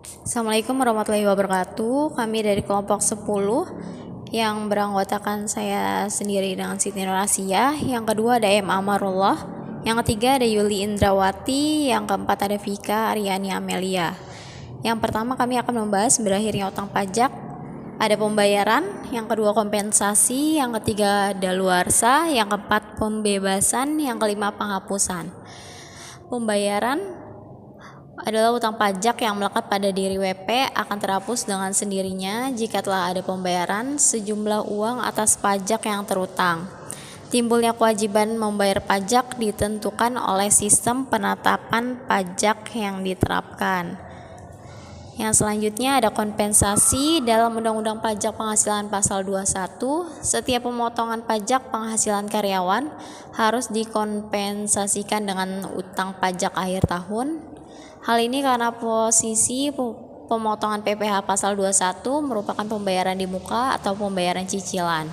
Assalamualaikum warahmatullahi wabarakatuh. Kami dari kelompok 10 yang beranggotakan saya sendiri dengan Siti Nur Asia. Yang kedua ada M. Amarullah. Yang ketiga ada Yuli Indrawati. Yang keempat ada Vika Aryani Amelia. Yang pertama kami akan membahas berakhirnya utang pajak. Ada pembayaran, yang kedua kompensasi, yang ketiga daluarsa, yang keempat pembebasan, yang kelima penghapusan. Pembayaran adalah utang pajak yang melekat pada diri WP akan terhapus dengan sendirinya jika telah ada pembayaran sejumlah uang atas pajak yang terutang. Timbulnya kewajiban membayar pajak ditentukan oleh sistem penetapan pajak yang diterapkan. Yang selanjutnya ada kompensasi dalam Undang-Undang Pajak Penghasilan Pasal 21. Setiap pemotongan pajak penghasilan karyawan harus dikompensasikan dengan utang pajak akhir tahun. Hal ini karena posisi pemotongan PPh pasal 21 merupakan pembayaran di muka atau pembayaran cicilan.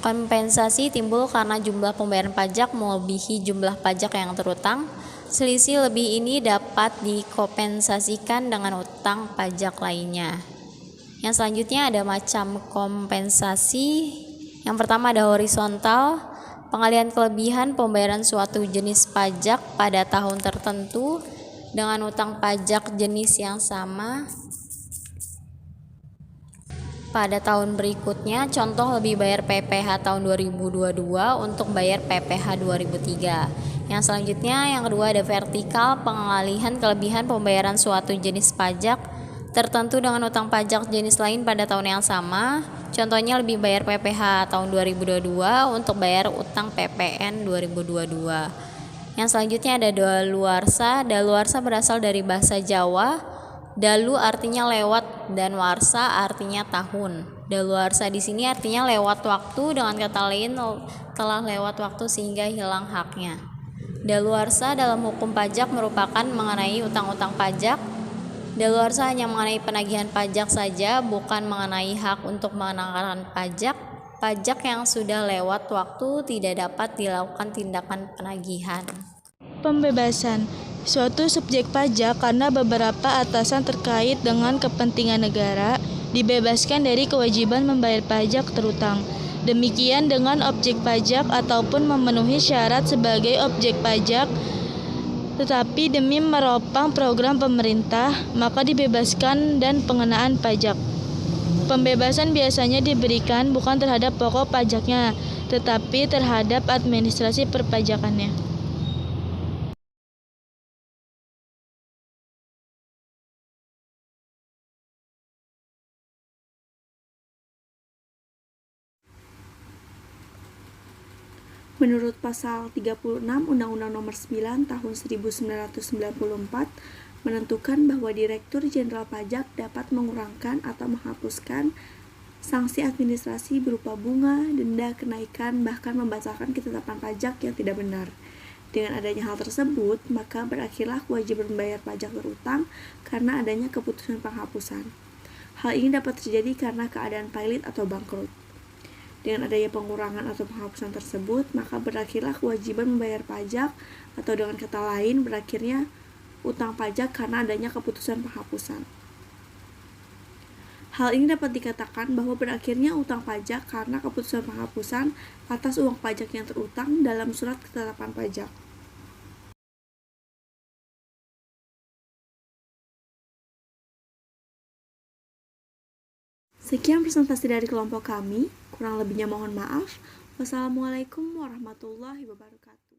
Kompensasi timbul karena jumlah pembayaran pajak melebihi jumlah pajak yang terutang. Selisih lebih ini dapat dikompensasikan dengan utang pajak lainnya. Yang selanjutnya ada macam kompensasi. Yang pertama ada horizontal, pengalihan kelebihan pembayaran suatu jenis pajak pada tahun tertentu dengan utang pajak jenis yang sama pada tahun berikutnya. Contoh lebih bayar PPh tahun 2022 untuk bayar PPh 2003. Yang selanjutnya yang kedua ada vertikal, pengalihan kelebihan pembayaran suatu jenis pajak tertentu dengan utang pajak jenis lain pada tahun yang sama. Contohnya lebih bayar PPh tahun 2022 untuk bayar utang PPN 2022. Yang selanjutnya ada daluarsa. Daluarsa berasal dari bahasa Jawa. Dalu artinya lewat dan warsa artinya tahun. Daluarsa di sini artinya lewat waktu, dengan kata lain telah lewat waktu sehingga hilang haknya. Daluarsa dalam hukum pajak merupakan mengenai utang-utang pajak. Daluarsa hanya mengenai penagihan pajak saja, bukan mengenai hak untuk mengenakan pajak. Pajak yang sudah lewat waktu tidak dapat dilakukan tindakan penagihan. Pembebasan suatu subjek pajak karena beberapa atasan terkait dengan kepentingan negara dibebaskan dari kewajiban membayar pajak terutang. Demikian dengan objek pajak ataupun memenuhi syarat sebagai objek pajak, tetapi demi meropang program pemerintah, maka dibebaskan dan pengenaan pajak. Pembebasan biasanya diberikan bukan terhadap pokok pajaknya, tetapi terhadap administrasi perpajakannya. Menurut Pasal 36 Undang-Undang Nomor 9 Tahun 1994 menentukan bahwa Direktur Jenderal Pajak dapat mengurangkan atau menghapuskan sanksi administrasi berupa bunga, denda, kenaikan, bahkan membatalkan ketetapan pajak yang tidak benar. Dengan adanya hal tersebut, maka berakhirlah kewajiban membayar pajak terutang karena adanya keputusan penghapusan. Hal ini dapat terjadi karena keadaan pailit atau bangkrut. Dengan adanya pengurangan atau penghapusan tersebut, maka berakhirlah kewajiban membayar pajak, atau dengan kata lain berakhirnya utang pajak karena adanya keputusan penghapusan. Hal ini dapat dikatakan bahwa berakhirnya utang pajak karena keputusan penghapusan atas uang pajak yang terutang dalam surat ketetapan pajak. Sekian presentasi dari kelompok kami, kurang lebihnya mohon maaf. Wassalamualaikum warahmatullahi wabarakatuh.